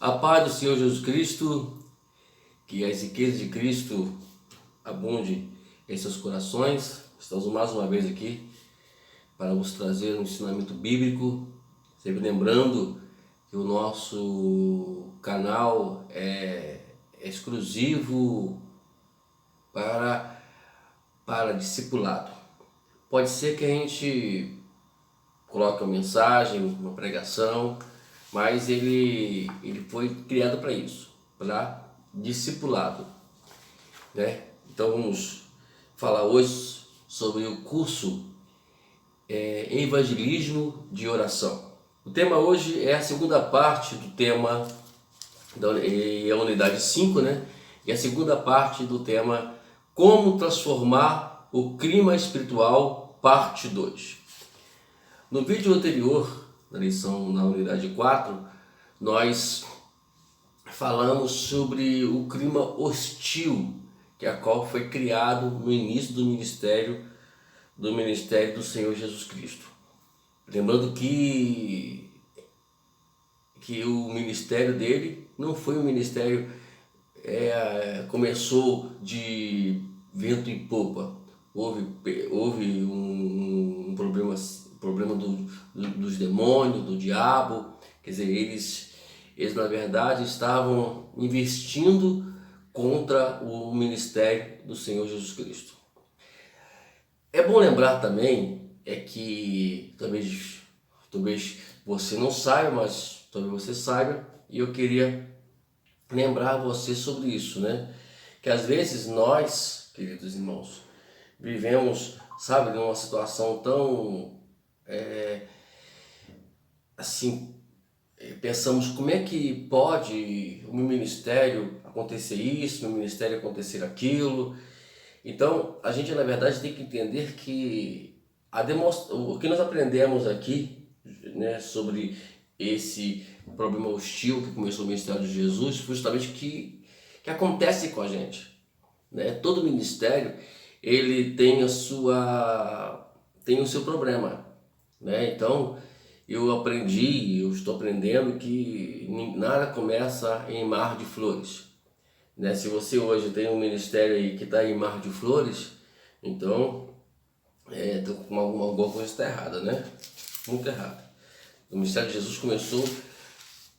A paz do Senhor Jesus Cristo, que as riquezas de Cristo abunde em seus corações. Estamos mais uma vez aqui para vos trazer um ensinamento bíblico, sempre lembrando que o nosso canal é exclusivo para discipulado. Pode ser que a gente coloque uma mensagem, uma pregação, mas ele foi criado para isso, para discipulado, né? Então vamos falar hoje sobre o curso Evangelismo de Oração. O tema hoje é a segunda parte do tema, é a unidade 5, né? E a segunda parte do tema Como Transformar o Clima Espiritual, parte 2. No vídeo anterior, na lição na unidade 4, nós falamos sobre o clima hostil, que a qual foi criado no início do ministério do Senhor Jesus Cristo. Lembrando que o ministério dele não foi um ministério começou de vento em popa. Houve um problema dos demônios, do diabo. Quer dizer, eles na verdade estavam investindo contra o ministério do Senhor Jesus Cristo. É bom lembrar também que talvez você não saiba, mas talvez você saiba, e eu queria lembrar você sobre isso, né? Que às vezes nós, queridos irmãos, vivemos, sabe, numa situação tão assim, pensamos como é que pode o meu ministério acontecer isso, o meu ministério acontecer aquilo. Então a gente na verdade tem que entender que o que nós aprendemos aqui, né, sobre esse problema hostil que começou o ministério de Jesus, foi justamente que acontece com a gente, né? Todo ministério ele tem o seu problema, né? Então eu estou aprendendo que nada começa em mar de flores, né? Se você hoje tem um ministério aí que está em mar de flores, então alguma coisa está errada, né? Muito errada. O ministério de Jesus começou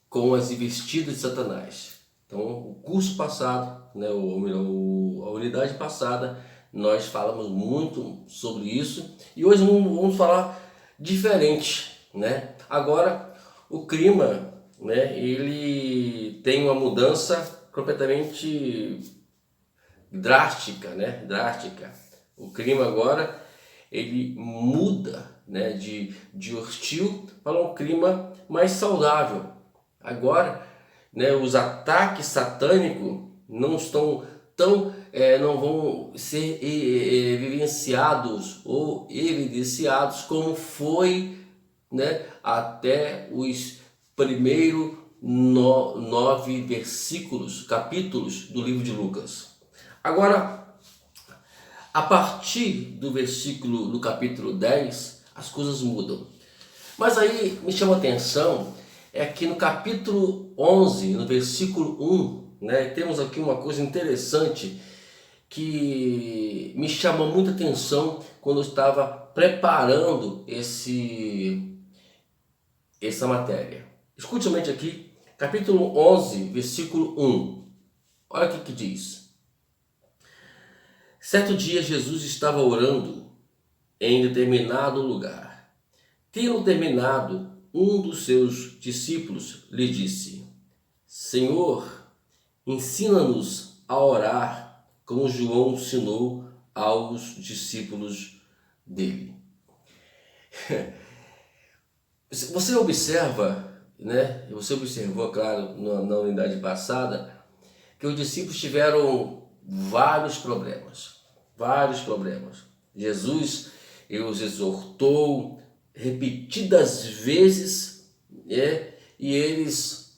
com as investidas de Satanás. Então, o curso passado, né, a unidade passada, nós falamos muito sobre isso e hoje vamos falar diferente, né? Agora, o clima, né, ele tem uma mudança completamente drástica, né? Drástica. O clima agora ele muda, né, de hostil para um clima mais saudável. Agora, né, os ataques satânicos não estão não vão ser vivenciados ou evidenciados como foi, né, até os primeiros 9 capítulos do livro de Lucas. Agora, a partir do capítulo 10, as coisas mudam. Mas aí me chama a atenção que no capítulo 11, no versículo 1, né, temos aqui uma coisa interessante que me chamou muita atenção quando eu estava preparando essa matéria. Escute somente aqui, capítulo 11, versículo 1. Olha o que diz. Certo dia Jesus estava orando em determinado lugar. Tendo terminado, um dos seus discípulos lhe disse: Senhor, ensina-nos a orar como João ensinou aos discípulos dele. Você observa, né? Você observou, claro, na unidade passada, que os discípulos tiveram vários problemas. Jesus os exortou repetidas vezes, né? E eles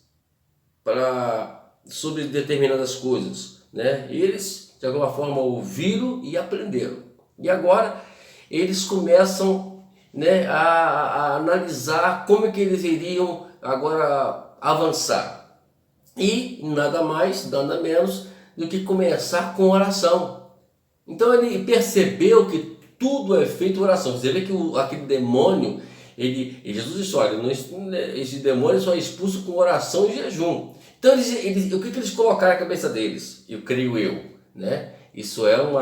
sobre determinadas coisas, né? Eles de alguma forma ouviram e aprenderam. E agora eles começam, né, a analisar como é que eles iriam agora avançar. E nada mais, nada menos do que começar com oração. Então ele percebeu que tudo é feito oração. Você vê que aquele demônio, Jesus disse, olha, esse demônio só é expulso com oração e jejum. Então o que eles colocaram na cabeça deles? Eu creio eu, né? Isso é um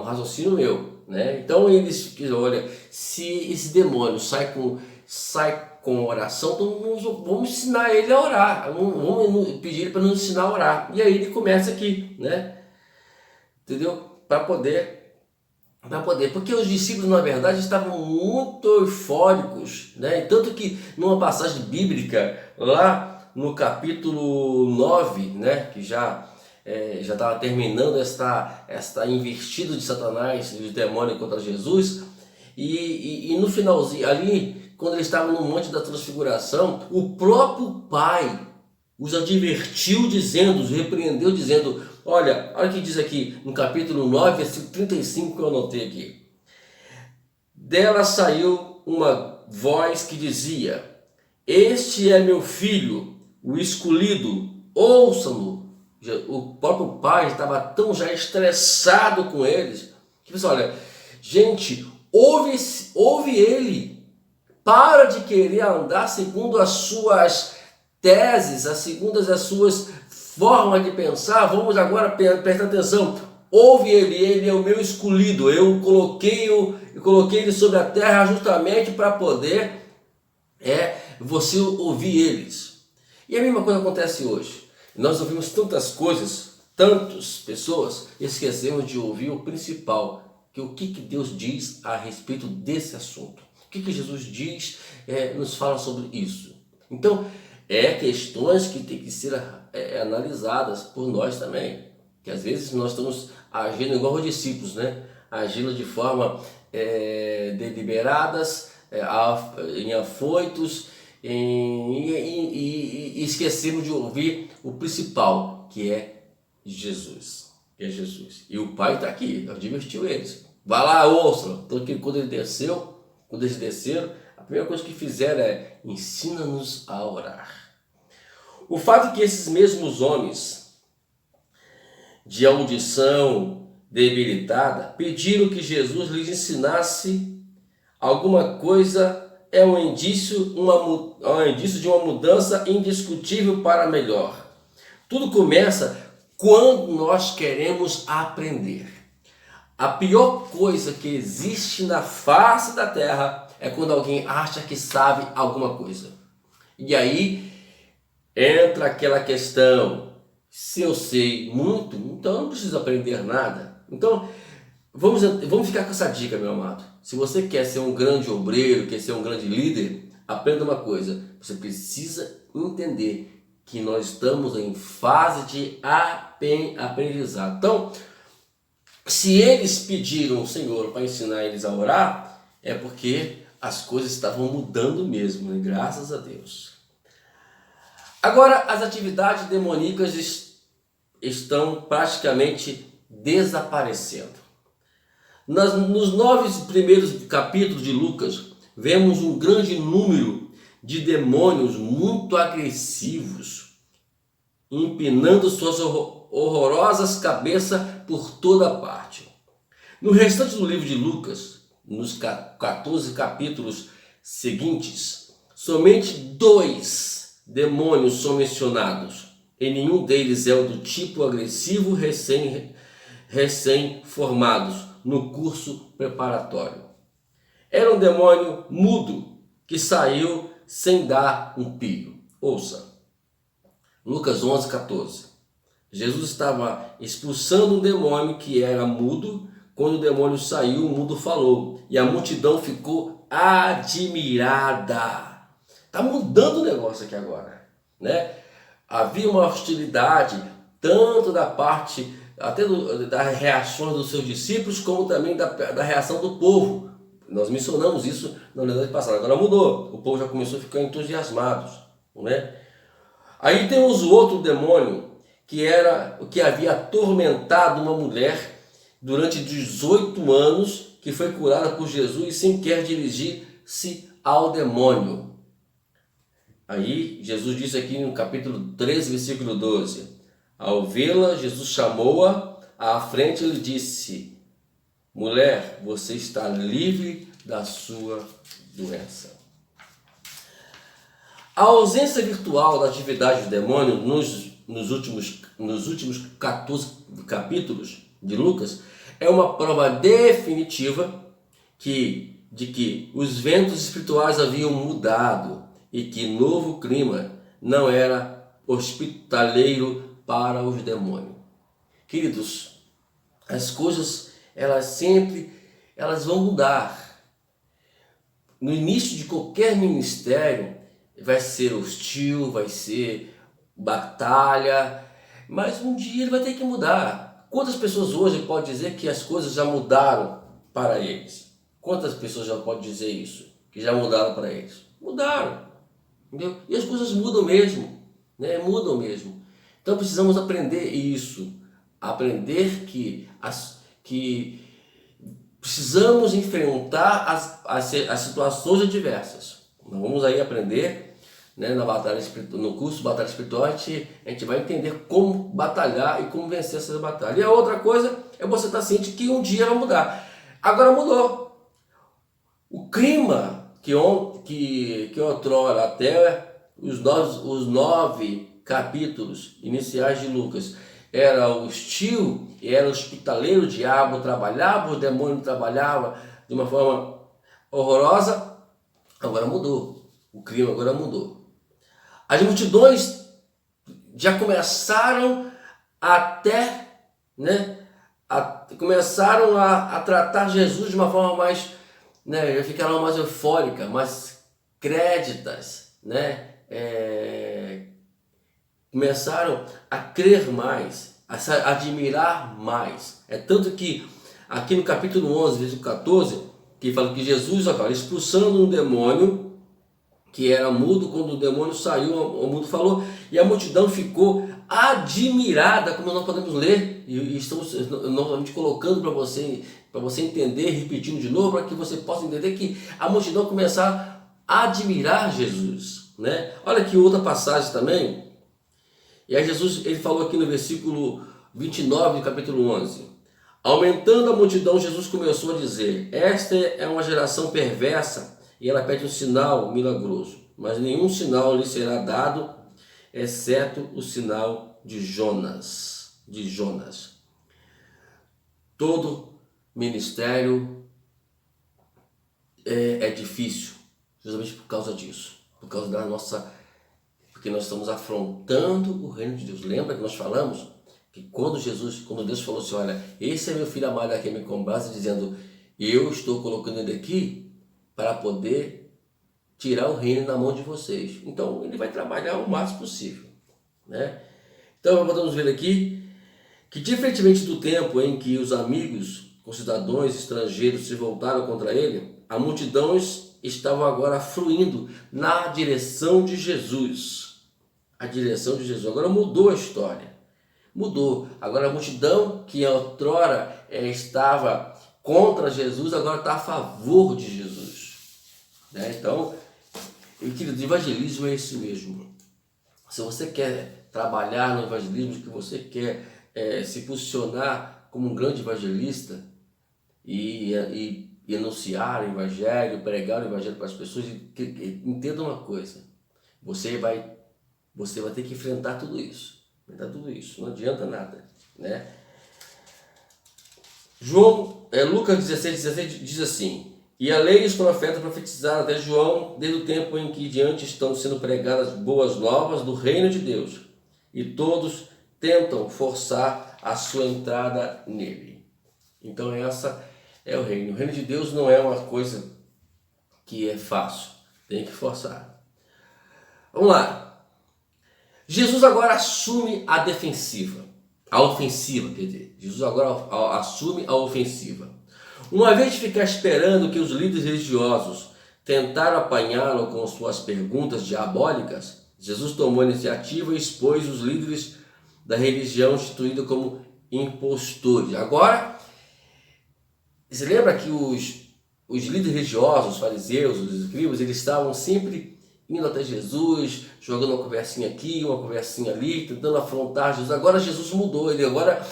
raciocínio meu, né? Então eles, olha, se esse demônio sai com oração, então vamos ensinar ele a orar, vamos pedir ele para nos ensinar a orar. E aí ele começa aqui, né? Entendeu? Para poder, porque os discípulos na verdade estavam muito eufóricos, né? E tanto que numa passagem bíblica lá no capítulo 9, né, que já estava terminando esta investida de Satanás e de demônio contra Jesus, e no finalzinho ali, quando eles estavam no Monte da Transfiguração, o próprio Pai os advertiu dizendo, os repreendeu dizendo, olha o que diz aqui no capítulo 9, versículo 35 que eu anotei aqui. Dela saiu uma voz que dizia, este é meu filho, o escolhido, ouçam-no. O próprio pai estava tão já estressado com eles, que disse, olha, gente, ouve ele, para de querer andar segundo as suas teses, segundo as suas formas de pensar, vamos agora prestar atenção, ouve ele é o meu escolhido, eu coloquei ele sobre a terra justamente para poder você ouvir eles. E a mesma coisa acontece hoje. Nós ouvimos tantas coisas, tantas pessoas, esquecemos de ouvir o principal, que o que Deus diz a respeito desse assunto. O que Jesus diz, nos fala sobre isso. Então, questões que têm que ser analisadas por nós também. Que às vezes nós estamos agindo igual os discípulos, né? Agindo de forma deliberadas, em afoitos, e esquecemos de ouvir o principal, que é Jesus. E o Pai está aqui, advertiu eles. Vai lá, ouçam. Então, quando eles desceram, a primeira coisa que fizeram é ensina-nos a orar. O fato é que esses mesmos homens de audição debilitada pediram que Jesus lhes ensinasse alguma coisa é um indício de uma mudança indiscutível para melhor. Tudo começa quando nós queremos aprender. A pior coisa que existe na face da terra é quando alguém acha que sabe alguma coisa. E aí entra aquela questão, se eu sei muito, então eu não preciso aprender nada. Então, vamos ficar com essa dica, meu amado. Se você quer ser um grande obreiro, quer ser um grande líder, aprenda uma coisa. Você precisa entender que nós estamos em fase de aprendizado. Então, se eles pediram ao Senhor para ensinar eles a orar, é porque as coisas estavam mudando mesmo, né? Graças a Deus. Agora, as atividades demoníacas estão praticamente desaparecendo. Nos 9 primeiros capítulos de Lucas, vemos um grande número de demônios muito agressivos, empinando suas horrorosas cabeças por toda parte. No restante do livro de Lucas, nos 14 capítulos seguintes, somente 2 demônios são mencionados, e nenhum deles é o do tipo agressivo recém-formados no curso preparatório. Era um demônio mudo que saiu sem dar um pio. Ouça, Lucas 11:14. Jesus estava expulsando um demônio que era mudo. Quando o demônio saiu, o mudo falou. E a multidão ficou admirada. Está mudando o negócio aqui agora, né? Havia uma hostilidade, tanto da parte, até das reações dos seus discípulos, como também da reação do povo. Nós mencionamos isso na unidade passada. Agora mudou. O povo já começou a ficar entusiasmado, né? Aí temos o outro demônio, que era o que havia atormentado uma mulher durante 18 anos, que foi curada por Jesus sem querer dirigir-se ao demônio. Aí Jesus disse aqui no capítulo 13, versículo 12: ao vê-la, Jesus chamou-a à frente e lhe disse: mulher, você está livre da sua doença. A ausência virtual da atividade do demônio nos últimos 14 capítulos de Lucas é uma prova definitiva de que os ventos espirituais haviam mudado e que novo clima não era hospitaleiro para os demônios. Queridos, as coisas elas vão mudar. No início de qualquer ministério vai ser hostil, vai ser batalha, mas um dia ele vai ter que mudar. Quantas pessoas hoje podem dizer que as coisas já mudaram para eles? Quantas pessoas já podem dizer isso? Que já mudaram para eles? Mudaram, entendeu? E as coisas mudam mesmo, né? Mudam mesmo. Então precisamos aprender isso, aprender que precisamos enfrentar as situações adversas. Nós vamos aí aprender, né, no curso Batalha Espiritual, a gente vai entender como batalhar e como vencer essas batalhas. E a outra coisa é você estar ciente que um dia vai mudar. Agora mudou. O clima que outrora, até os 9 capítulos iniciais de Lucas, era hostil, era hospitaleiro, o diabo trabalhava, o demônio trabalhava de uma forma horrorosa, agora mudou. O clima agora mudou. As multidões já começaram começaram a tratar Jesus de uma forma mais, já ficaram mais eufórica, mais créditas, começaram a crer mais, a se admirar mais. É tanto que aqui no capítulo 11, versículo 14, que fala que Jesus, agora expulsando um demônio que era mudo, quando o demônio saiu, o mudo falou, e a multidão ficou admirada, como nós podemos ler, e estamos novamente colocando para você entender, repetindo de novo, para que você possa entender que a multidão começou a admirar Jesus, né? Olha aqui outra passagem também, e aí Jesus, ele falou aqui no versículo 29 do capítulo 11, aumentando a multidão, Jesus começou a dizer: esta é uma geração perversa, e ela pede um sinal milagroso, mas nenhum sinal lhe será dado, exceto o sinal de Jonas. Todo ministério é difícil, justamente por causa disso, por causa porque nós estamos afrontando o reino de Deus. Lembra que nós falamos que quando Deus falou assim: olha, esse é meu filho amado a quem me compraste, dizendo, eu estou colocando ele aqui para poder tirar o reino da mão de vocês. Então ele vai trabalhar o máximo possível, né? Então podemos ver aqui que, diferentemente do tempo em que os amigos, concidadãos estrangeiros se voltaram contra ele, a multidão estava agora fluindo na direção de Jesus. A direção de Jesus. Agora mudou a história. Mudou. Agora a multidão que outrora estava contra Jesus, agora está a favor de Jesus, né? Então, querido, evangelismo é isso mesmo. Se você quer trabalhar no evangelismo, que você quer se posicionar como um grande evangelista e anunciar o evangelho, pregar o evangelho para as pessoas, entenda uma coisa: você vai ter que enfrentar tudo isso. Não adianta nada, né? Lucas 16 diz assim: e a lei e os profetas profetizaram até João, desde o tempo em que diante estão sendo pregadas boas novas do reino de Deus, e todos tentam forçar a sua entrada nele. Então essa é o reino. O reino de Deus não é uma coisa que é fácil, tem que forçar. Vamos lá. Jesus agora assume a ofensiva, quer dizer, Jesus agora assume a ofensiva. Uma vez de ficar esperando que os líderes religiosos tentaram apanhá-lo com suas perguntas diabólicas, Jesus tomou a iniciativa e expôs os líderes da religião instituída como impostores. Agora, você lembra que os líderes religiosos, os fariseus, os escribas, eles estavam sempre indo até Jesus, jogando uma conversinha aqui, uma conversinha ali, tentando afrontar Jesus. Agora Jesus mudou, ele agora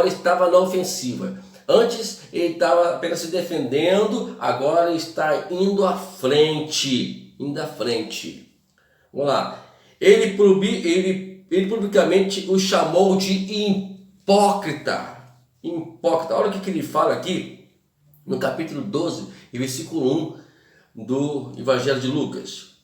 estava na ofensiva. Antes ele estava apenas se defendendo, agora está indo à frente, Vamos lá. Ele publicamente o chamou de hipócrita. Olha o que ele fala aqui no capítulo 12, versículo 1 do Evangelho de Lucas.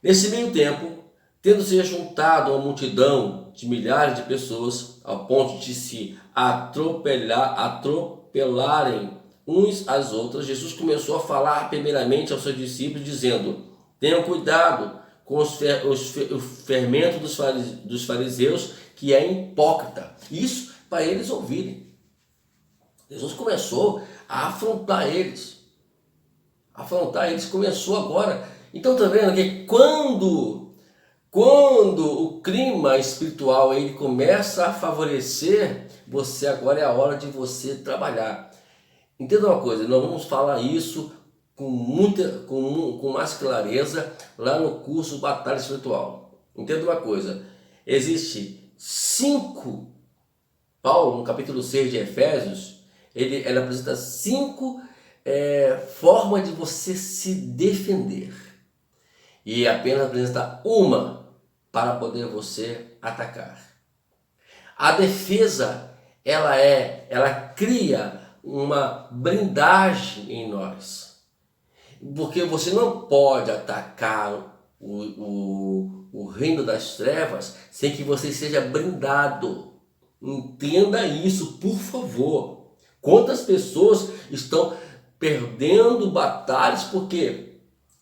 Nesse meio tempo, tendo se juntado uma multidão de milhares de pessoas, ao ponto de se atropelarem uns às outras, Jesus começou a falar primeiramente aos seus discípulos, dizendo: tenham cuidado com o fermento dos fariseus, que é hipócrita. Isso para eles ouvirem. Jesus começou a afrontar eles. Começou agora. Então está vendo que quando o clima espiritual ele começa a favorecer, você agora é a hora de você trabalhar. Entenda uma coisa, nós vamos falar isso com mais clareza lá no curso Batalha Espiritual. Entenda uma coisa, existe 5, Paulo no capítulo 6 de Efésios, ele apresenta 5 formas de você se defender. E apenas apresenta uma para poder você atacar. A defesa, ela cria uma blindagem em nós. Porque você não pode atacar o reino das trevas sem que você seja blindado. Entenda isso, por favor. Quantas pessoas estão perdendo batalhas porque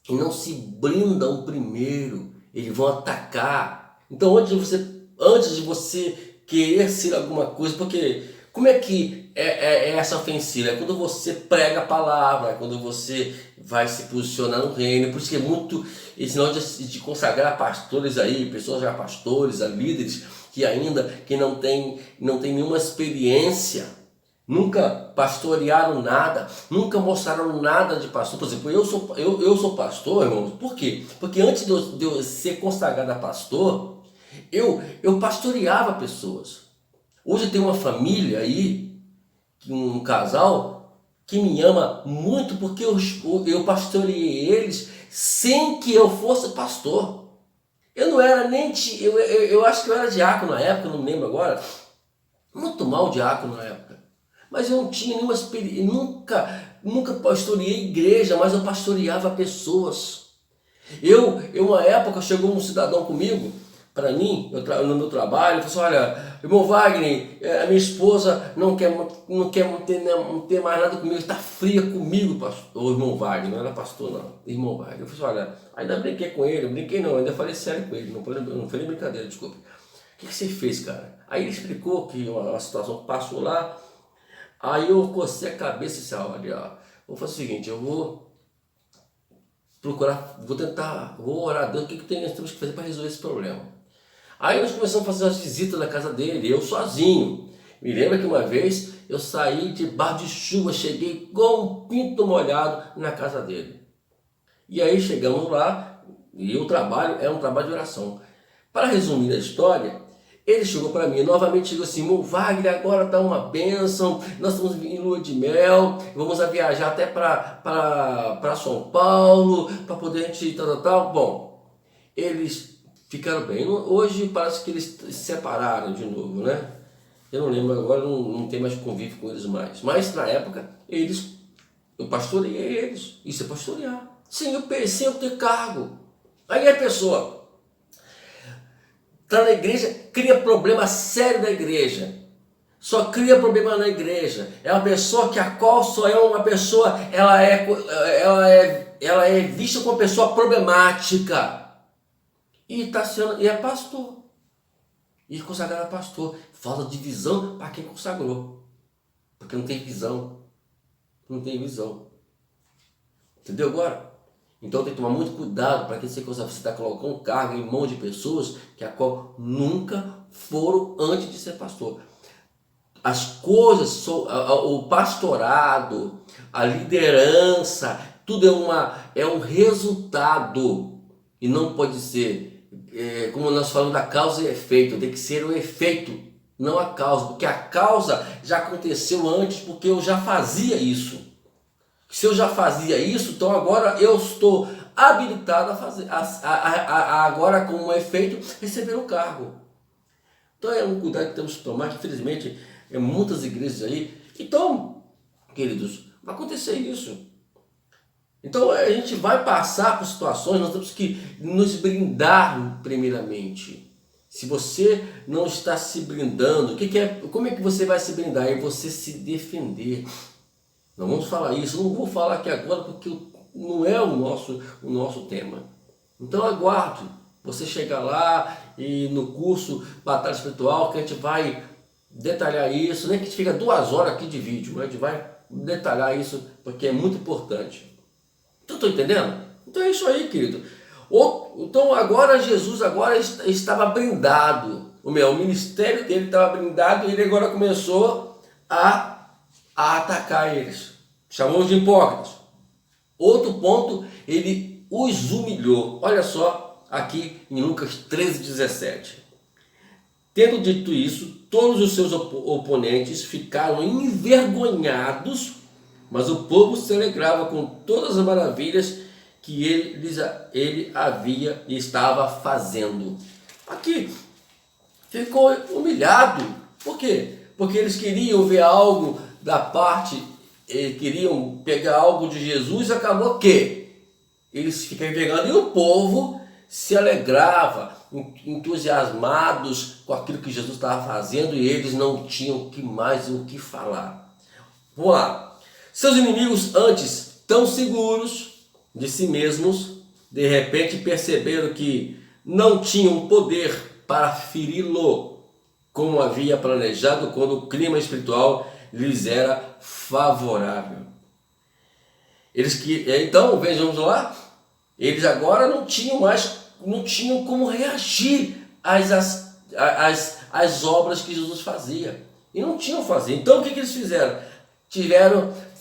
não se blindam primeiro, eles vão atacar. Então antes de você querer ser alguma coisa, porque como é que é essa ofensiva? É quando você prega a palavra, é quando você vai se posicionar no reino. Por isso que é muito, esse negócio de consagrar pastores aí, pessoas já pastores, líderes que não tem nenhuma experiência, nunca pastorearam nada, nunca mostraram nada de pastor. Por exemplo, eu sou pastor, irmãos. Por quê? Porque antes de eu ser consagrado a pastor, eu pastoreava pessoas. Hoje tem uma família aí, um casal, que me ama muito porque eu pastoreei eles sem que eu fosse pastor. Eu não era nem... Eu acho que eu era diácono na época, não me lembro agora. Muito mal diácono na época. Mas eu não tinha nenhuma experiência, nunca pastoreei igreja, mas eu pastoreava pessoas. Uma época, chegou um cidadão comigo, para mim, no meu trabalho, ele falou assim: olha, irmão Wagner, a minha esposa não quer ter mais nada comigo, está fria comigo, pastor. O irmão Wagner, não era pastor não, irmão Wagner. Eu falei assim: olha, ainda brinquei com ele, ainda falei sério com ele, não foi nem brincadeira, desculpa. O que você fez, cara? Aí ele explicou que uma situação passou lá. Aí eu cocei a cabeça e disse: olha, vou fazer o seguinte, eu vou procurar, vou orar a Deus, o que temos que fazer para resolver esse problema. Aí nós começamos a fazer as visitas na casa dele, eu sozinho. Me lembro que uma vez eu saí debaixo de chuva, cheguei com um pinto molhado na casa dele. E aí chegamos lá, e o trabalho é um trabalho de oração. Para resumir a história, ele chegou para mim, novamente chegou assim: irmão Wagner, agora está uma bênção, nós estamos em lua de mel, vamos viajar até para São Paulo, para poder a gente tal. Bom, eles ficaram bem. Hoje parece que eles se separaram de novo, né? Eu não lembro agora, não tem mais convívio com eles mais. Mas na época, eu pastoreei eles. Isso é pastorear. Sem eu ter cargo. Aí a pessoa está na igreja, cria problema sério na igreja. Só cria problema na igreja. É uma pessoa a qual só é uma pessoa, ela é vista como uma pessoa problemática. E é pastor. E consagrado a pastor. Falta de visão para quem consagrou. Porque não tem visão. Não tem visão. Entendeu agora? Então tem que tomar muito cuidado para que você está colocando cargo em mãos de pessoas que a qual nunca foram antes de ser pastor. As coisas, o pastorado, a liderança, tudo é um resultado E não pode ser, como nós falamos da causa e efeito, tem que ser o efeito, não a causa, porque a causa já aconteceu antes, porque eu já fazia isso. Se eu já fazia isso, então agora eu estou habilitado a fazer, agora como efeito, receber o cargo. Então é um cuidado que temos que tomar, que infelizmente muitas igrejas aí. Então, queridos, vai acontecer isso. Então a gente vai passar por situações, nós temos que nos blindar primeiramente. Se você não está se blindando, como é que você vai se blindar? É você se defender. Não vamos falar isso, não vou falar aqui agora porque não é o nosso tema. Então aguarde você chegar lá e no curso Batalha Espiritual que a gente vai detalhar isso, nem que a gente fica 2 horas aqui de vídeo, mas a gente vai detalhar isso porque é muito importante. Tu está entendendo? Então é isso aí, querido. Então agora Jesus estava blindado. O ministério dele estava blindado e ele agora começou a atacar eles. Chamou de hipócritas. Outro ponto, ele os humilhou. Olha só aqui em Lucas 13:17. Tendo dito isso, todos os seus oponentes ficaram envergonhados, mas o povo se alegrava com todas as maravilhas que ele havia e estava fazendo. Aqui ficou humilhado. Por quê? Porque eles queriam ver algo da parte, queriam pegar algo de Jesus, e acabou que eles ficaram envergonhados e o povo se alegrava, entusiasmados com aquilo que Jesus estava fazendo, e eles não tinham mais o que falar. Vamos lá. Seus inimigos, antes tão seguros de si mesmos, de repente perceberam que não tinham poder para feri-lo, como havia planejado quando o clima espiritual lhes era favorável. Então, vejamos lá, eles agora não tinham como reagir às obras que Jesus fazia. E não tinham fazer. Então o que eles fizeram?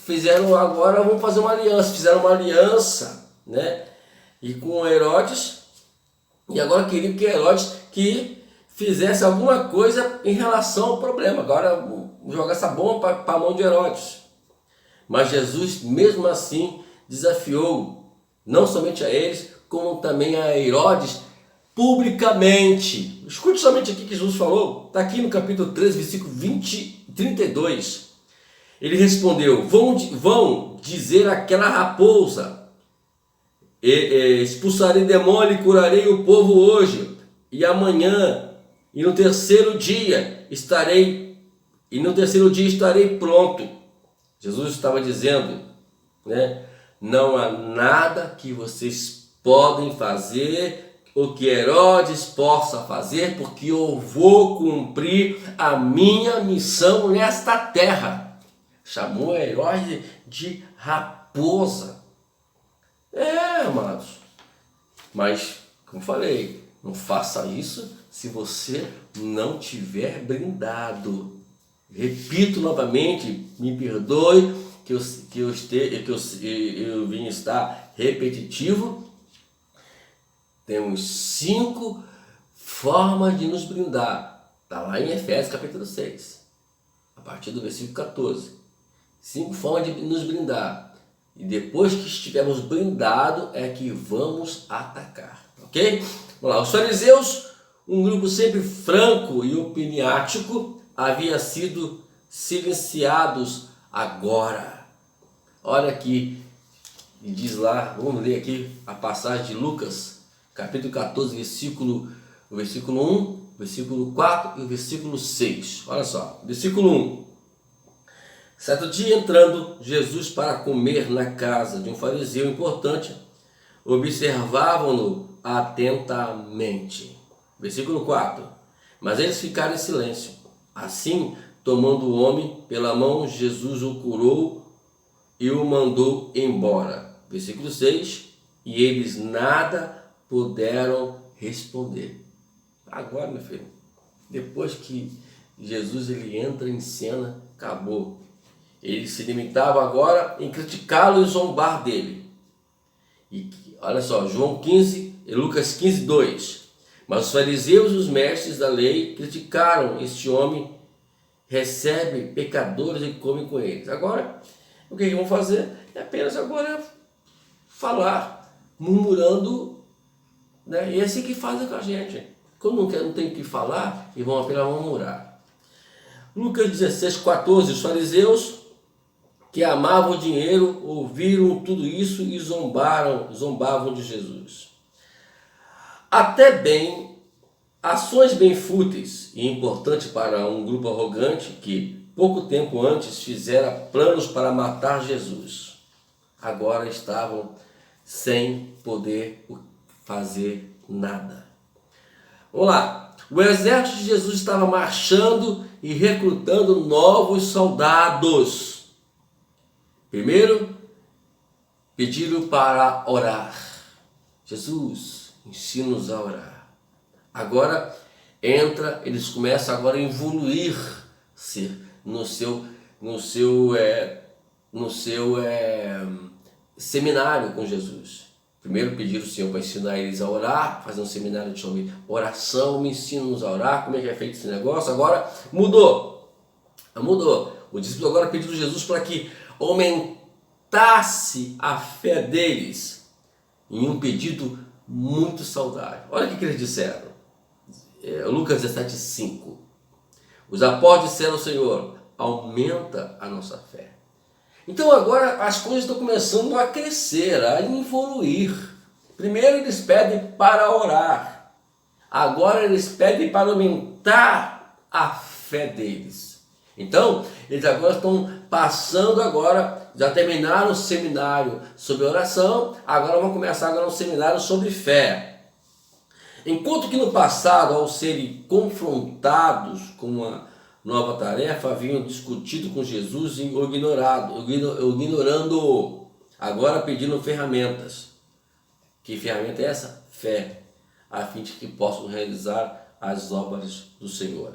Fizeram agora, vamos fazer uma aliança. Fizeram uma aliança, né? E com Herodes, e agora queriam que Herodes que fizesse alguma coisa em relação ao problema. Agora jogar essa bomba para a mão de Herodes. Mas Jesus, mesmo assim, desafiou não somente a eles, como também a Herodes publicamente. Escute somente aqui que Jesus falou, está aqui no capítulo 13, versículo 32. Ele respondeu: vão dizer àquela raposa, expulsarei demônio e curarei o povo hoje, e amanhã, e no terceiro dia estarei pronto. Jesus estava dizendo, né? Não há nada que vocês podem fazer, o que Herodes possa fazer, porque eu vou cumprir a minha missão nesta terra. Chamou Herodes de raposa. Amados. Mas, como falei, não faça isso se você não tiver blindado. Repito novamente, me perdoe que eu vim estar repetitivo. Temos 5 formas de nos blindar. Está lá em Efésios capítulo 6, a partir do versículo 14. 5 formas de nos blindar. E depois que estivermos blindados é que vamos atacar. Ok? Vamos lá. Os fariseus, um grupo sempre franco e opiniático, havia sido silenciados agora. Olha aqui, diz lá, vamos ler aqui a passagem de Lucas, capítulo 14, versículo 1, versículo 4 e o versículo 6. Olha só, versículo 1. Certo dia, entrando Jesus para comer na casa de um fariseu importante, observavam-no atentamente. Versículo 4. Mas eles ficaram em silêncio. Assim, tomando o homem pela mão, Jesus o curou e o mandou embora. Versículo 6. E eles nada puderam responder. Agora, meu filho, depois que Jesus ele entra em cena, acabou. Ele se limitava agora em criticá-lo e zombar dele. E olha só, João 15, Lucas 15, 2. Mas os fariseus e os mestres da lei criticaram: este homem recebe pecadores e come com eles. Agora, o que vão fazer? É apenas agora falar, murmurando, né? E é assim que fazem com a gente. Quando não tem o que falar, e vão apenas murmurar. Lucas 16, 14. Os fariseus que amavam o dinheiro ouviram tudo isso e zombavam de Jesus. Até bem, ações bem fúteis e importantes para um grupo arrogante que pouco tempo antes fizera planos para matar Jesus, agora estavam sem poder fazer nada. Vamos lá. O exército de Jesus estava marchando e recrutando novos soldados. Primeiro, pediram para orar. Jesus, ensina-nos a orar. Agora eles começam agora a evoluir-se no seu seminário com Jesus. Primeiro pediram ao Senhor para ensinar eles a orar, fazer um seminário de oração, me ensina-nos a orar, como é que é feito esse negócio. Agora mudou. O discípulo agora pediu a Jesus para que aumentasse a fé deles em um pedido muito saudável. Olha o que eles disseram. Lucas 17, 5. Os apóstolos disseram ao Senhor: aumenta a nossa fé. Então agora as coisas estão começando a crescer, a evoluir. Primeiro eles pedem para orar. Agora eles pedem para aumentar a fé deles. Então, eles agora estão passando já terminaram o seminário sobre oração, agora vão começar um seminário sobre fé. Enquanto que no passado, ao serem confrontados com uma nova tarefa, haviam discutido com Jesus e ignorando-o, agora pedindo ferramentas. Que ferramenta é essa? Fé, a fim de que possam realizar as obras do Senhor.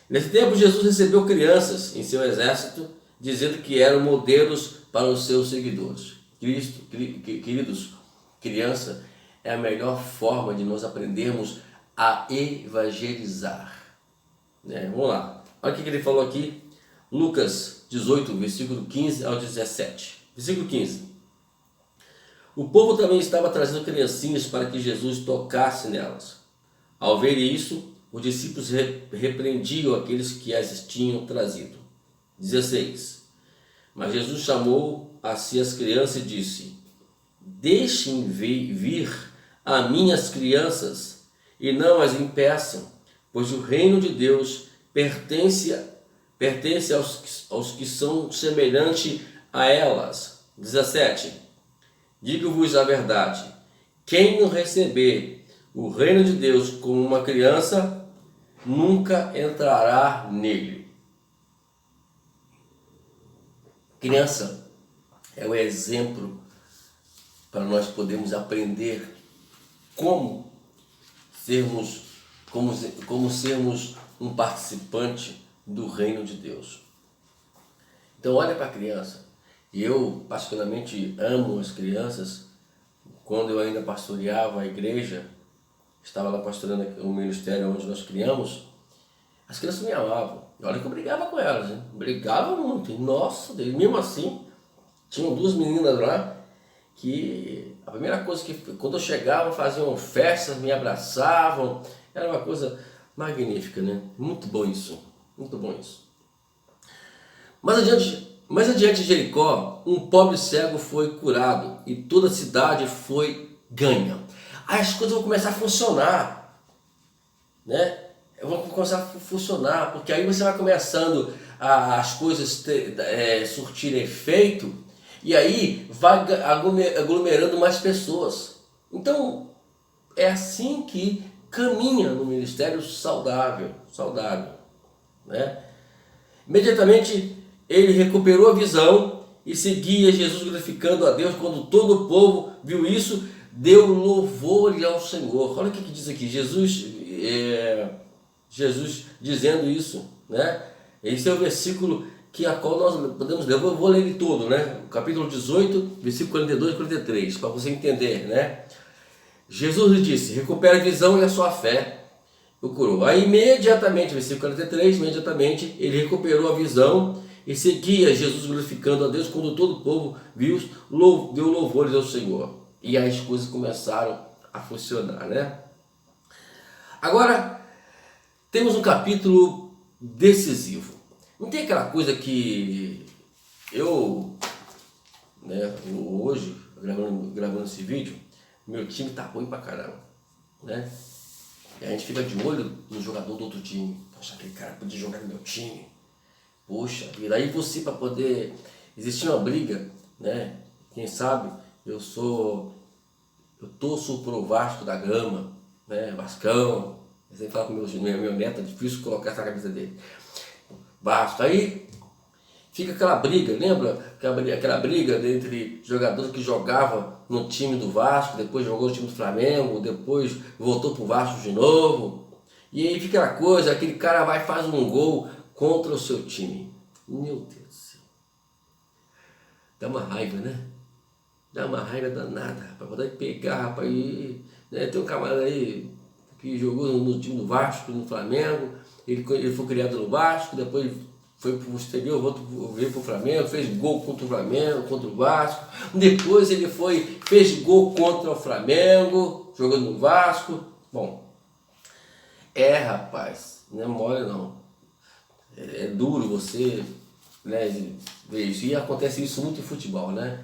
Nesse tempo, Jesus recebeu crianças em seu exército, dizendo que eram modelos para os seus seguidores. Queridos, criança é a melhor forma de nós aprendermos a evangelizar. Vamos lá. Olha o que ele falou aqui, Lucas 18, versículo 15 ao 17. Versículo 15. O povo também estava trazendo criancinhas para que Jesus tocasse nelas. Ao ver isso, os discípulos repreendiam aqueles que as tinham trazido. 16. Mas Jesus chamou a si as crianças e disse: deixem vir a minhas crianças e não as impeçam, pois o reino de Deus pertence aos que são semelhantes a elas. 17. Digo-vos a verdade, quem não receber o reino de Deus como uma criança, nunca entrará nele. Criança é o exemplo para nós podermos aprender como sermos um participante do reino de Deus. Então olha para a criança. E eu particularmente amo as crianças. Quando eu ainda pastoreava a igreja, estava lá pastorando o ministério onde nós criamos, as crianças me amavam. Olha que eu brigava com elas, hein? Brigava muito. Nossa Deus, mesmo assim, tinham duas meninas lá que a primeira coisa que quando eu chegava faziam festas, me abraçavam. Era uma coisa magnífica, né? Muito bom isso. Muito bom isso. Mais adiante de Jericó, um pobre cego foi curado e toda a cidade foi ganha. Aí as coisas vão começar a funcionar, né? Vão começar a funcionar, porque aí você vai começando as coisas surtirem efeito, e aí vai aglomerando mais pessoas. Então, é assim que caminha no ministério saudável, né? Imediatamente, ele recuperou a visão e seguia Jesus glorificando a Deus. Quando todo o povo viu isso, deu louvor ao Senhor. Olha o que diz aqui, Jesus dizendo isso, né? Esse é o versículo a qual nós podemos ler. Eu vou ler ele todo, né? Capítulo 18, versículo 42 e 43, para você entender, né? Jesus lhe disse: recupera a visão e a sua fé o curou. Aí imediatamente, versículo 43, imediatamente ele recuperou a visão e seguia Jesus glorificando a Deus. Quando todo o povo viu, deu louvores ao Senhor. E as coisas começaram a funcionar, né? Agora, temos um capítulo decisivo. Não tem aquela coisa que eu, né, hoje, gravando esse vídeo, meu time tá ruim pra caramba, né? E a gente fica de olho no jogador do outro time. Poxa, aquele cara podia jogar no meu time. Poxa, e daí você, para poder existir uma briga, né? Quem sabe eu torço pro Vasco da Gama, né? Vascão. Eu sempre falo com meu neto, é difícil colocar essa camisa dele. Vasco. Aí fica aquela briga, lembra? Aquela briga entre jogadores que jogavam no time do Vasco, depois jogou no time do Flamengo, depois voltou pro Vasco de novo. E aí fica aquela coisa, aquele cara vai e faz um gol contra o seu time. Meu Deus do céu. Dá uma raiva, né? Dá uma raiva danada, rapaz. Poder pegar, rapaz. E, né, tem um camarada aí que jogou no time do Vasco, no Flamengo. Ele foi criado no Vasco, depois foi pro exterior, veio pro Flamengo, fez gol contra o Flamengo, contra o Vasco. Depois ele fez gol contra o Flamengo, jogando no Vasco. Bom, rapaz, não é mole não. É duro você, né, ver isso. E acontece isso muito em futebol, né?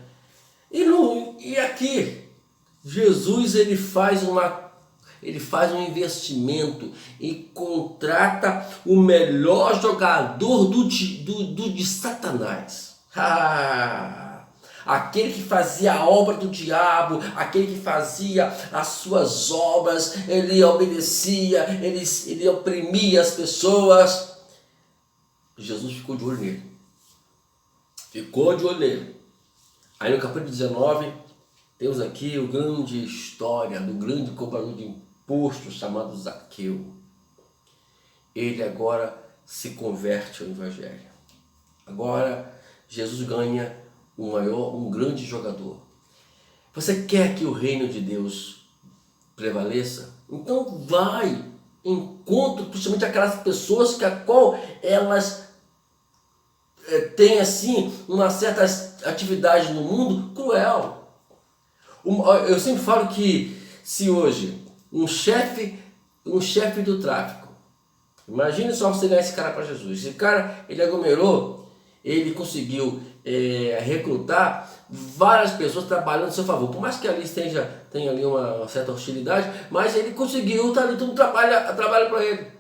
E aqui, Jesus ele faz um investimento e contrata o melhor jogador de Satanás. Aquele que fazia a obra do diabo, aquele que fazia as suas obras, ele obedecia, ele oprimia as pessoas. Jesus ficou de olho nele. Ficou de olho nele. Aí no capítulo 19, temos aqui a grande história do grande cobrador de imposto chamado Zaqueu. Ele agora se converte ao Evangelho. Agora Jesus ganha um grande jogador. Você quer que o reino de Deus prevaleça? Então vai, encontre principalmente aquelas pessoas que a qual elas têm assim uma certa atividade no mundo cruel. Eu sempre falo que se hoje um chefe do tráfico, imagine só você ganhar esse cara para Jesus. Esse cara, ele aglomerou, ele conseguiu recrutar várias pessoas trabalhando a seu favor. Por mais que ali tenha ali uma certa hostilidade, mas ele conseguiu, tá ali, todo mundo trabalha para ele.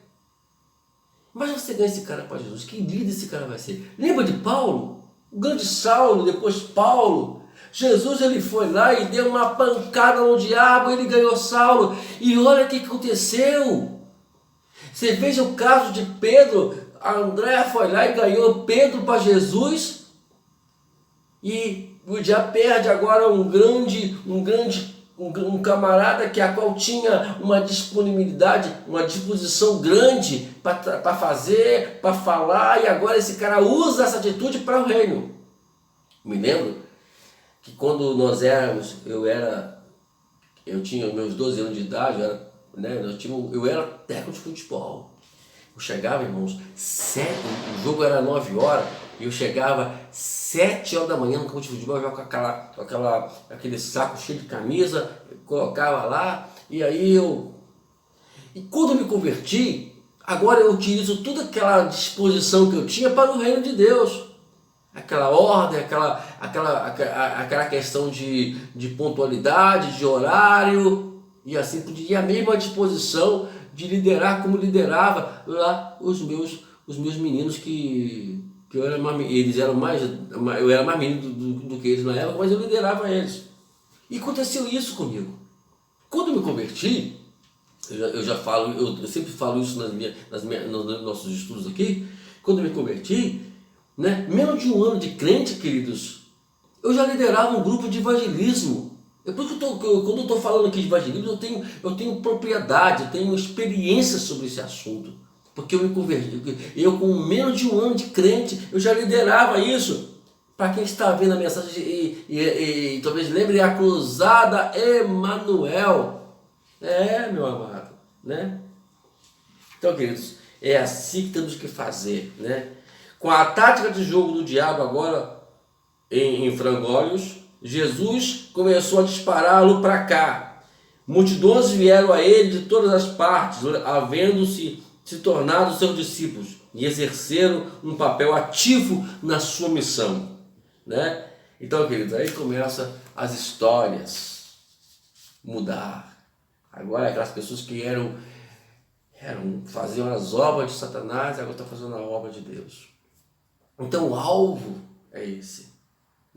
Mas você ganha esse cara para Jesus, que líder esse cara vai ser? Lembra de Paulo? O grande Saulo, depois Paulo. Jesus ele foi lá e deu uma pancada no diabo, ele ganhou Saulo. E olha o que aconteceu. Você veja o caso de Pedro. A André foi lá e ganhou Pedro para Jesus. E o diabo perde agora um camarada que a qual tinha uma disponibilidade, uma disposição grande para fazer, para falar, e agora esse cara usa essa atitude para o reino. Me lembro que quando eu tinha meus 12 anos de idade, eu era técnico de futebol. Eu chegava, irmãos, o jogo era 9 horas, e eu chegava 7 horas da manhã no campo de futebol, eu jogava com aquele saco cheio de camisa, colocava lá, e aí E quando eu me converti, agora eu utilizo toda aquela disposição que eu tinha para o reino de Deus. Aquela ordem, aquela questão de pontualidade, de horário, e assim por diante, e a mesma disposição de liderar como liderava lá os meus meninos que eu era mais, eu era mais menino do que eles na época, mas eu liderava eles. E aconteceu isso comigo. Quando eu me converti, eu sempre falo isso nos nossos estudos aqui, quando eu me converti, né, menos de um ano de crente, queridos, eu já liderava um grupo de evangelismo. É por isso que quando eu estou falando aqui de evangelismo, eu tenho propriedade, eu tenho experiência sobre esse assunto. Porque eu me converti, eu com menos de um ano de crente, eu já liderava isso. Para quem está vendo a mensagem e talvez lembre a Cruzada Emanuel. Meu amado, né? Então, queridos, é assim que temos que fazer, né? Com a tática de jogo do diabo agora em frangalhos, Jesus começou a dispará-lo para cá. Multidões vieram a ele de todas as partes, havendo-se se tornado seus discípulos e exerceram um papel ativo na sua missão, né? Então, queridos, aí começa as histórias mudar. Agora aquelas pessoas que faziam as obras de Satanás, agora estão fazendo a obra de Deus. Então o alvo é esse.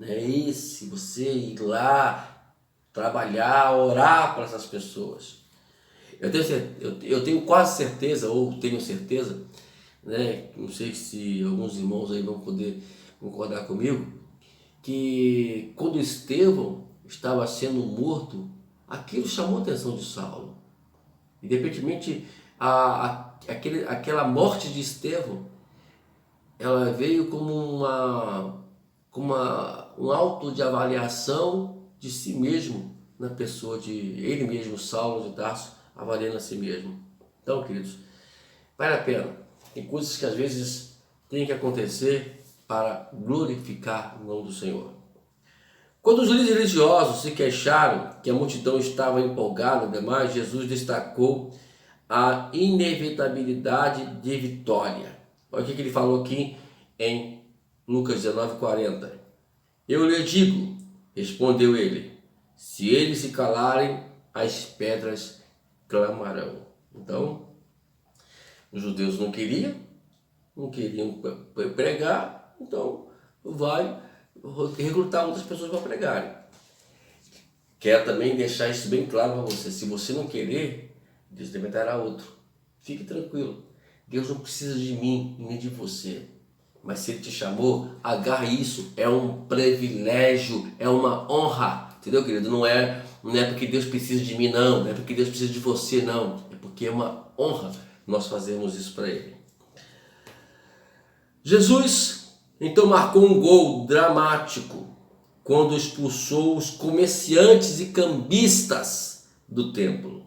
É esse, você ir lá, trabalhar, orar para essas pessoas. Eu tenho quase certeza, ou tenho certeza, né? Não sei se alguns irmãos aí vão poder concordar comigo, que quando Estevão estava sendo morto, aquilo chamou a atenção de Saulo. E de repente, aquela morte de Estevão, ela veio como um auto de avaliação de si mesmo, na pessoa de ele mesmo, Saulo de Tarso, avaliando a si mesmo. Então, queridos, vale a pena. Tem coisas que às vezes tem que acontecer para glorificar o nome do Senhor. Quando os líderes religiosos se queixaram que a multidão estava empolgada demais, Jesus destacou a inevitabilidade de vitória. Olha o que ele falou aqui em Lucas 19:40. Eu lhe digo, respondeu ele, se eles se calarem, as pedras clamarão. Então, os judeus não queriam pregar, então vai recrutar outras pessoas para pregarem. Quero também deixar isso bem claro para você. Se você não querer, Deus levantará outro. Fique tranquilo. Deus não precisa de mim nem de você. Mas se Ele te chamou, agarre isso. É um privilégio, é uma honra. Entendeu, querido? Não é porque Deus precisa de mim, não. Não é porque Deus precisa de você, não. É porque é uma honra nós fazermos isso para Ele. Jesus então marcou um gol dramático quando expulsou os comerciantes e cambistas do templo.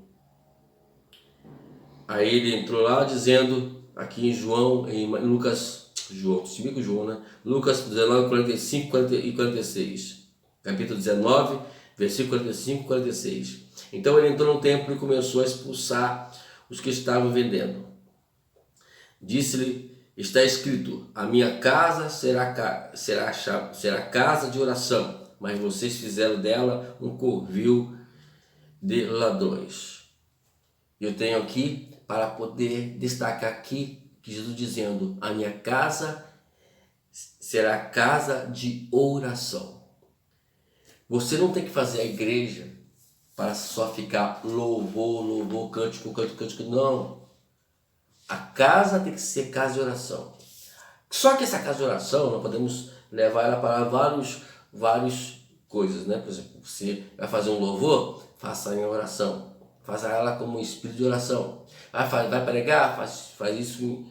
Aí ele entrou lá dizendo, aqui em Lucas 19, 45 e 46. Capítulo 19, versículo 45 e 46. Então ele entrou no templo e começou a expulsar os que estavam vendendo. Disse-lhe, está escrito, a minha casa será casa de oração, mas vocês fizeram dela um covil de ladrões. Eu tenho aqui, para poder destacar aqui, que Jesus dizendo, a minha casa será casa de oração. Você não tem que fazer a igreja para só ficar louvor, cântico, não. A casa tem que ser casa de oração. Só que essa casa de oração, nós podemos levar ela para várias coisas, né? Por exemplo, você vai fazer um louvor, faça em oração. Faça ela como um espírito de oração. Vai pregar, faz isso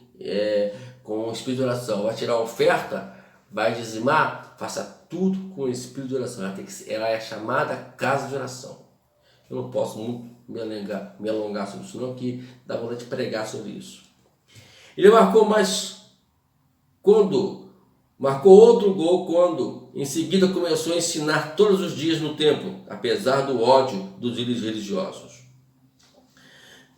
com um espírito de oração. Vai tirar uma oferta, vai dizimar, faça tudo com o espírito de oração. Ela é chamada casa de oração. Eu não posso muito me alongar sobre isso não, que dá vontade de pregar sobre isso. Ele marcou outro gol quando em seguida começou a ensinar todos os dias no templo, apesar do ódio dos líderes religiosos.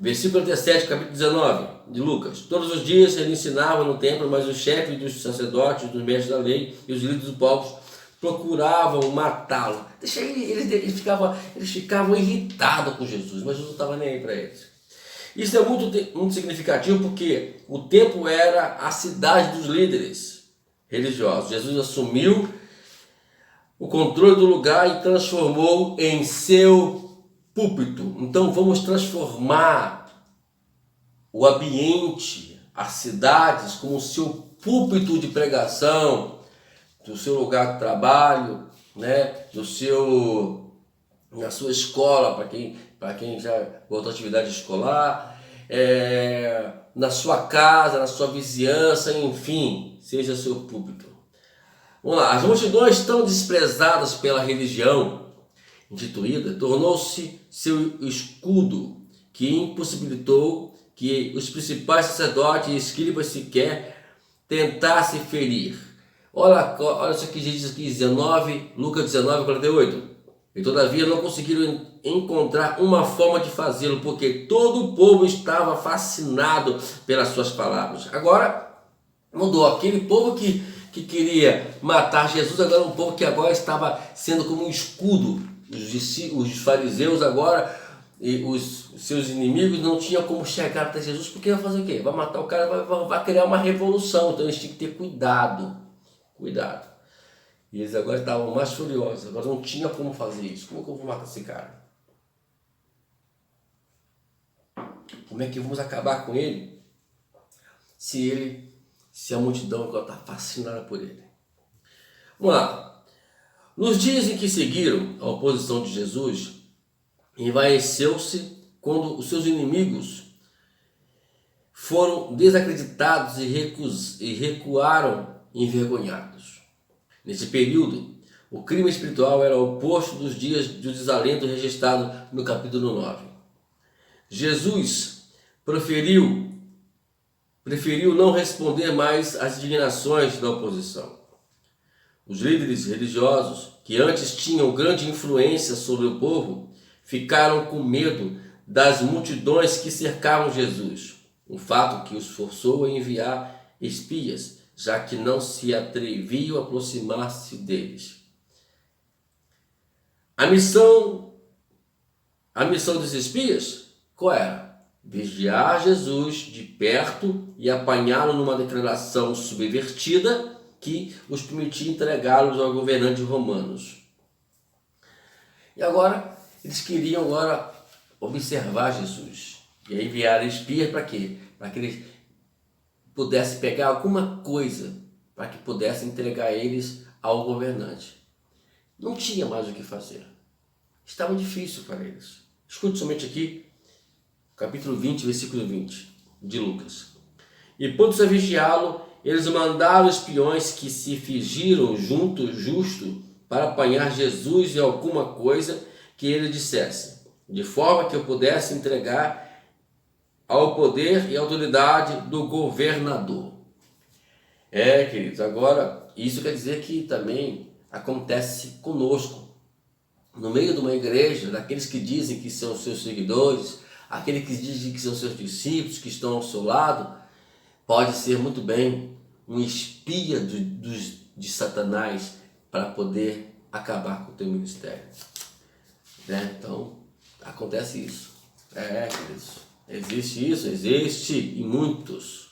Versículo 37, capítulo 19 de Lucas. Todos os dias ele ensinava no templo, mas os chefes dos sacerdotes, dos mestres da lei e os líderes do povo procuravam matá-lo. Eles ficavam irritados com Jesus, mas Jesus não estava nem aí para eles. Isso é muito significativo porque o templo era a cidade dos líderes religiosos. Jesus assumiu o controle do lugar e transformou em seu púlpito. Então vamos transformar o ambiente, as cidades, como seu púlpito de pregação, do seu lugar de trabalho, né? Na sua escola, para quem já voltou à atividade escolar, na sua casa, na sua vizinhança, enfim, seja seu púlpito. Vamos lá, as multidões tão desprezadas pela religião instituída, tornou-se seu escudo que impossibilitou que os principais sacerdotes e escribas sequer tentassem ferir. Olha isso que diz aqui, Lucas 19, 48. E todavia não conseguiram encontrar uma forma de fazê-lo, porque todo o povo estava fascinado pelas suas palavras. Agora mudou. Aquele povo que queria matar Jesus, agora um povo que agora estava sendo como um escudo. Os fariseus agora, e os seus inimigos não tinham como chegar até Jesus, porque vai fazer o quê? Vai matar o cara, vai criar uma revolução. Então eles tinham que ter cuidado. Cuidado. E eles agora estavam mais furiosos, agora não tinha como fazer isso. Como que eu vou matar esse cara? Como é que vamos acabar com ele? Se a multidão agora está fascinada por ele. Vamos lá. Nos dias em que seguiram a oposição de Jesus, envaeceu-se quando os seus inimigos foram desacreditados e recuaram envergonhados. Nesse período, o clima espiritual era o oposto dos dias do desalento registrado no capítulo 9. Jesus preferiu não responder mais às indignações da oposição. Os líderes religiosos, que antes tinham grande influência sobre o povo, ficaram com medo das multidões que cercavam Jesus, um fato que os forçou a enviar espias, já que não se atreviam a aproximar-se deles. A missão dos espias, qual era? Vigiar Jesus de perto e apanhá-lo numa declaração subvertida que os permitia entregá-los aos governantes romanos. E agora, eles queriam observar Jesus. E aí enviaram espias para quê? Para que eles pudesse pegar alguma coisa para que pudesse entregar eles ao governante. Não tinha mais o que fazer. Estava difícil para eles. Escute somente aqui, capítulo 20, versículo 20 de Lucas. E pôs-se a vigiá-lo, eles mandaram espiões que se fingiram justo para apanhar Jesus em alguma coisa que ele dissesse, de forma que eu pudesse entregar ao poder e autoridade do governador. Queridos, agora isso quer dizer que também acontece conosco. No meio de uma igreja, daqueles que dizem que são seus seguidores, aqueles que dizem que são seus discípulos, que estão ao seu lado, pode ser muito bem um espia de Satanás para poder acabar com o teu ministério. Então, acontece isso. Queridos. Existe isso? Existe, e muitos.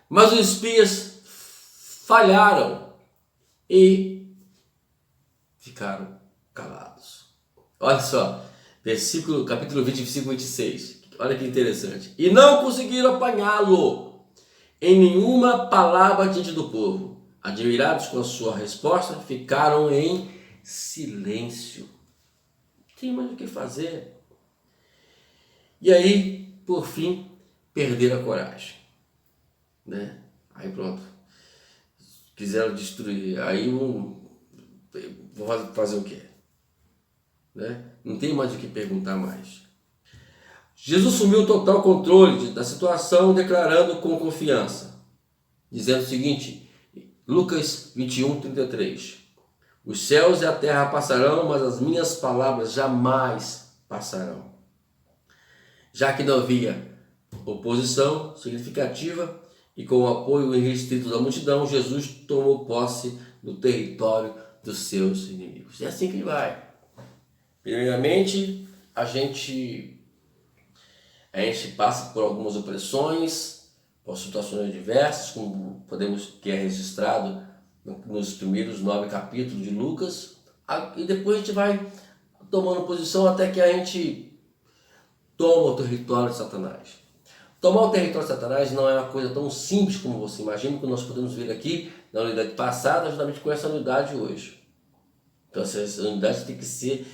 Mas os espias falharam e ficaram calados. Olha só, capítulo 20, versículo 26. Olha que interessante. E não conseguiram apanhá-lo em nenhuma palavra diante do povo. Admirados com a sua resposta, ficaram em silêncio. Não tem mais o que fazer. E aí, por fim, perderam a coragem. Aí pronto. Quiseram destruir. Aí vou fazer o quê? Não tem mais o que perguntar mais. Jesus assumiu o total controle da situação, declarando com confiança, dizendo o seguinte, Lucas 21, 33. Os céus e a terra passarão, mas as minhas palavras jamais passarão. Já que não havia oposição significativa e com o apoio irrestrito da multidão, Jesus tomou posse do território dos seus inimigos. É assim que ele vai. Primeiramente, a gente passa por algumas opressões, por situações diversas, como que é registrado nos primeiros 9 capítulos de Lucas, e depois a gente vai tomando posição até que a gente toma o território de Satanás. Tomar o território de Satanás não é uma coisa tão simples como você imagina, que nós podemos ver aqui na unidade passada, justamente com essa unidade hoje. Então essa unidade tem que ser,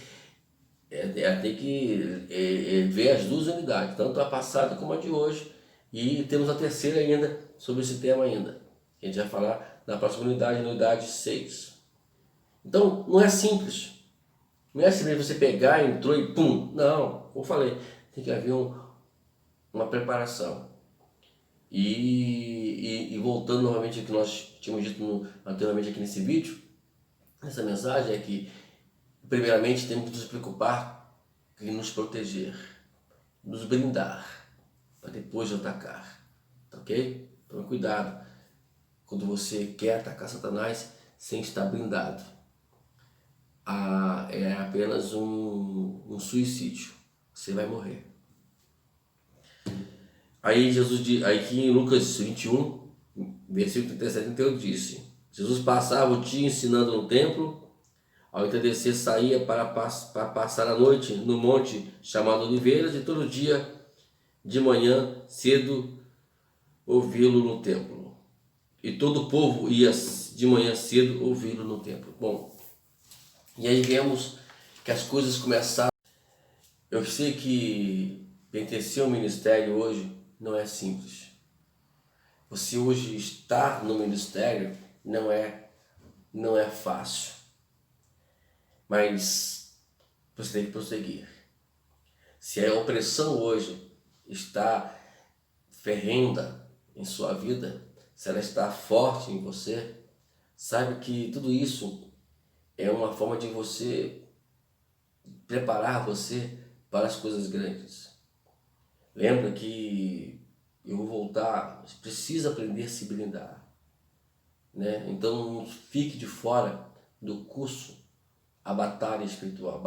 tem que ver as duas unidades, tanto a passada como a de hoje, e temos a terceira ainda, sobre esse tema ainda. A gente vai falar na próxima unidade, na unidade 6. Então não é simples. Não é simplesmente você pegar, entrou e pum. Não, como eu falei, tem que haver uma preparação. E voltando novamente ao que nós tínhamos dito anteriormente aqui nesse vídeo, essa mensagem é que, primeiramente, temos que nos preocupar em nos proteger, nos blindar, para depois atacar, tá ok? Tome cuidado quando você quer atacar Satanás sem estar blindado. É apenas um suicídio, você vai morrer. Aí aqui em Lucas 21, versículo 37 e 38 disse: Jesus passava o dia ensinando no templo, ao entardecer saía para passar a noite no monte chamado Oliveiras, e todo dia de manhã cedo ouvi-lo no templo. E todo o povo ia de manhã cedo ouvi-lo no templo. Bom, e aí vemos que as coisas começaram. Eu sei que pertencer ao ministério hoje não é simples. Você hoje estar no ministério não é fácil. Mas você tem que prosseguir. Se a opressão hoje está ferrenda em sua vida, se ela está forte em você, saiba que tudo isso é uma forma de você preparar você para as coisas grandes. Lembra que eu vou voltar, você precisa aprender a se blindar, né? Então não fique de fora do curso a batalha espiritual,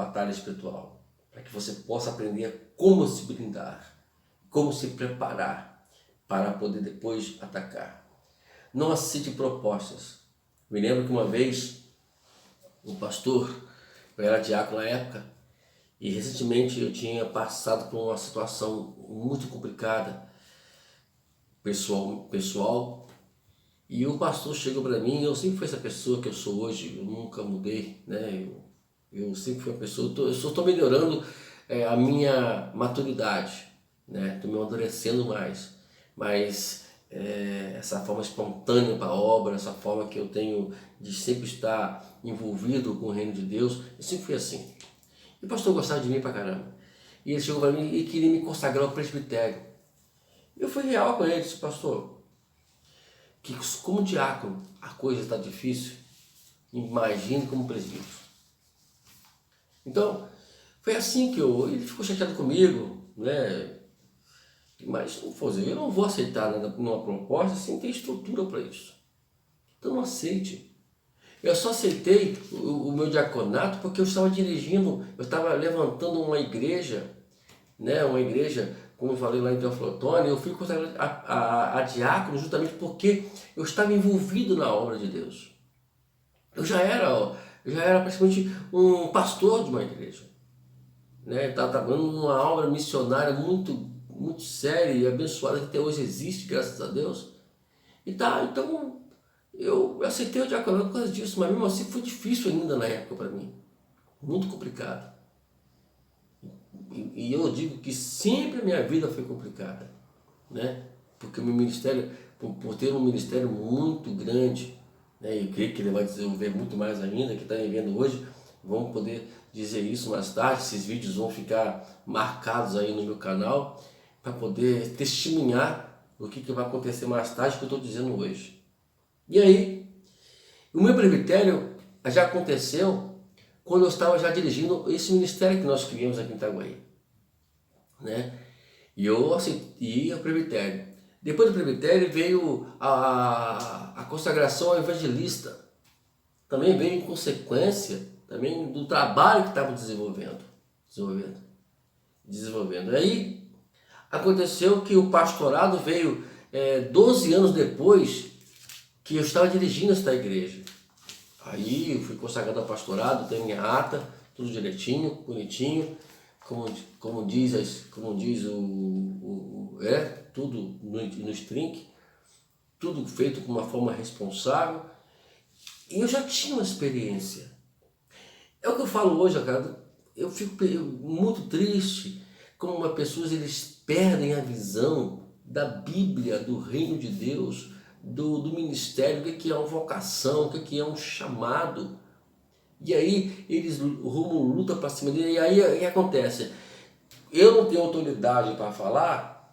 para que você possa aprender como se blindar, como se preparar para poder depois atacar. Não aceite propostas. Me lembro que uma vez um pastor, eu era diácono na época, e recentemente eu tinha passado por uma situação muito complicada, pessoal, e o pastor chegou para mim. Eu sempre fui essa pessoa que eu sou hoje, eu nunca mudei, né? Eu sempre fui uma pessoa, eu só estou melhorando a minha maturidade, né? Estou me amadurecendo mais, mas essa forma espontânea para a obra, essa forma que eu tenho de sempre estar envolvido com o reino de Deus, eu sempre fui assim. E o pastor gostava de mim pra caramba. E ele chegou para mim e queria me consagrar ao presbitério. Eu fui real com ele, disse: pastor, que como diácono a coisa está difícil, imagine como presbítero. Então, foi assim que ele ficou chateado comigo, né? Mas eu não vou aceitar nada numa proposta sem ter estrutura para isso. Então não aceite. Eu só aceitei o meu diaconato porque eu estava dirigindo, eu estava levantando uma igreja, né? Uma igreja, como eu falei lá em Teófilo Otoni. Eu fui consagrado a diácono justamente porque eu estava envolvido na obra de Deus. Eu já era praticamente um pastor de uma igreja, né? Estava trabalhando numa obra missionária muito séria e abençoada, que até hoje existe, graças a Deus. Então eu aceitei o diaconato por causa disso, mas mesmo assim foi difícil ainda na época para mim, muito complicado. E eu digo que sempre a minha vida foi complicada, né? Porque o meu ministério, por ter um ministério muito grande, né? Eu creio que ele vai desenvolver muito mais ainda, que está me vendo hoje, vão poder dizer isso mais tarde. Esses vídeos vão ficar marcados aí no meu canal, para poder testemunhar o que vai acontecer mais tarde, que eu estou dizendo hoje. E aí, o meu presbitério já aconteceu quando eu estava já dirigindo esse ministério que nós criamos aqui em Itaguaí, né? E eu aceitei o presbitério. Depois do presbitério veio a consagração ao evangelista. Também veio em consequência também do trabalho que estava desenvolvendo. Aí aconteceu que o pastorado veio 12 anos depois que eu estava dirigindo esta igreja. Aí eu fui consagrado ao pastorado, tenho minha ata, tudo direitinho, bonitinho, como diz tudo no string, tudo feito com uma forma responsável. E eu já tinha uma experiência. É o que eu falo hoje, cara. Eu fico muito triste como as pessoas eles perdem a visão da Bíblia, do reino de Deus, do ministério, o que é uma vocação, o que é um chamado. E aí eles rumam luta para cima dele. E aí o que acontece? eu não tenho autoridade para falar,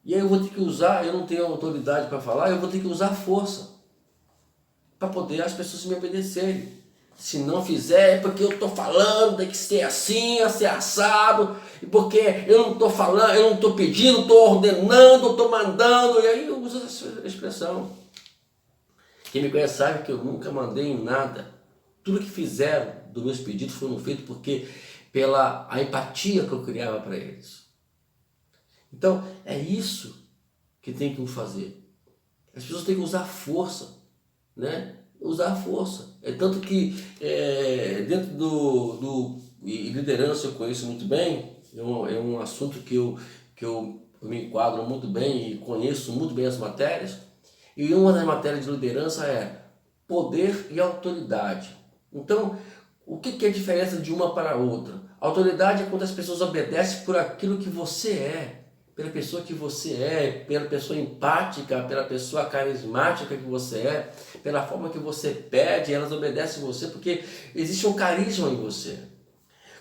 e aí eu vou ter que usar, eu não tenho autoridade para falar, eu vou ter que usar força para poder as pessoas me obedecerem. Se não fizer, é porque eu estou falando, tem que ser assim, a ser assado, e porque eu não estou falando, eu não estou pedindo, estou ordenando, estou mandando, e aí eu uso essa expressão. Quem me conhece sabe que eu nunca mandei em nada. Tudo que fizeram dos meus pedidos foram feitos porque pela a empatia que eu criava para eles. Então, é isso que tem que fazer. As pessoas têm que usar força, né? Usar força. É tanto que dentro do liderança eu conheço muito bem, é um assunto que eu me enquadro muito bem e conheço muito bem as matérias. E uma das matérias de liderança é poder e autoridade. Então, o que é a diferença de uma para a outra? A autoridade é quando as pessoas obedecem por aquilo que você é, pela pessoa que você é, pela pessoa empática, pela pessoa carismática que você é, pela forma que você pede, elas obedecem você porque existe um carisma em você.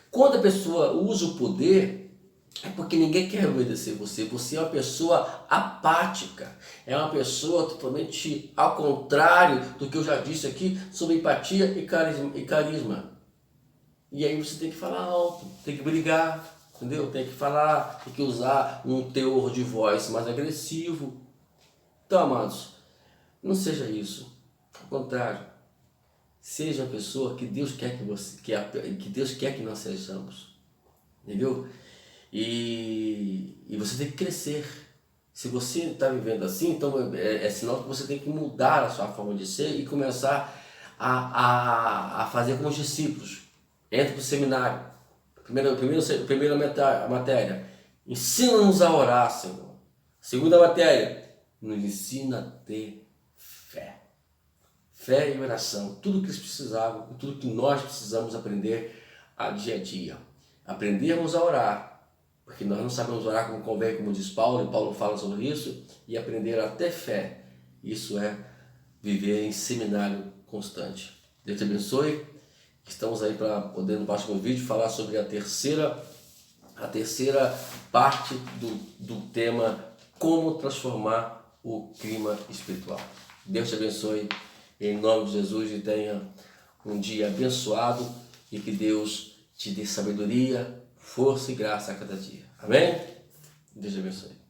Quando a pessoa usa o poder, é porque ninguém quer obedecer você. Você é uma pessoa apática. É uma pessoa totalmente ao contrário do que eu já disse aqui sobre empatia e carisma. E aí você tem que falar alto, tem que brigar, entendeu? Tem que falar, tem que usar um teor de voz mais agressivo. Então, amados, não seja isso. Ao contrário, seja a pessoa que Deus quer que você, que Deus quer que nós sejamos. Entendeu? E você tem que crescer. Se você está vivendo assim, então é sinal que você tem que mudar a sua forma de ser e começar a fazer como os discípulos. Entra para o seminário. Primeira matéria. Ensina-nos a orar, Senhor. Segunda matéria. Nos ensina a ter fé. Fé e oração. Tudo que eles precisavam, tudo que nós precisamos aprender a dia a dia. Aprendermos a orar. Porque nós não sabemos orar como convém, como diz Paulo, e Paulo fala sobre isso, e aprender a ter fé. Isso é viver em seminário constante. Deus te abençoe. Estamos aí para poder no próximo vídeo falar sobre a terceira parte do tema como transformar o clima espiritual. Deus te abençoe em nome de Jesus e tenha um dia abençoado e que Deus te dê sabedoria, força e graça a cada dia. Amém? Deus te abençoe.